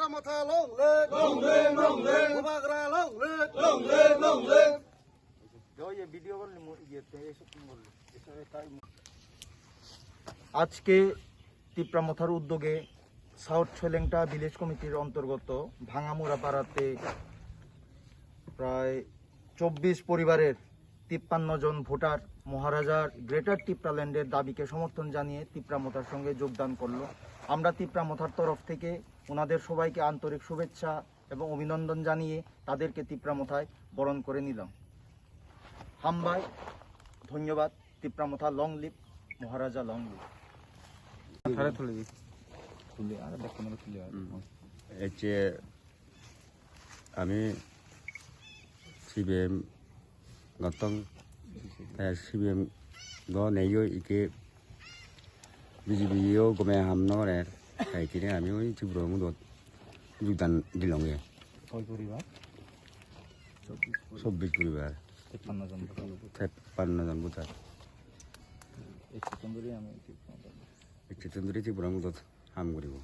Tipra Motha long live long live long live Bagra long live long live long live এই video করলি ইয়েতে এসব বললি এসব তাই আজকে তিপ্রামথার উদ্যোগে সাউথ ছলেংটা ভিলেজ কমিটির অন্তর্গত ভাঙামুড়া পাড়াতে প্রায় 24 পরিবারের 53 জন ভোটার মহারাজার গ্রেটার তিপ্রাল্যান্ডের দাবিকে সমর্থন জানিয়ে তিপ্রামথার সঙ্গে যোগদান করলো। আমরা তিপ্রামথার তরফ থেকে ওনাদের সবাইকে আন্তরিক শুভেচ্ছা এবং অভিনন্দন জানিয়ে তাদেরকে তিপ্রামথায় বরণ করে নিলাম। হামবাই ধন্যবাদ। তিপ্রামথা লং লিভ, মহারাজা লং লিভ। আমি CBM ngotong CBM đó này yo ike BJP yo kome ham no re kai kini ami oi chibro mu dot judan dilonge কয় পরিবার? 24 পরিবার 53 জন ভোটার। 53 জন ভোটার এই সেকেন্ডারি আমি চিত্তন্দরি চibro mu dot ham করিব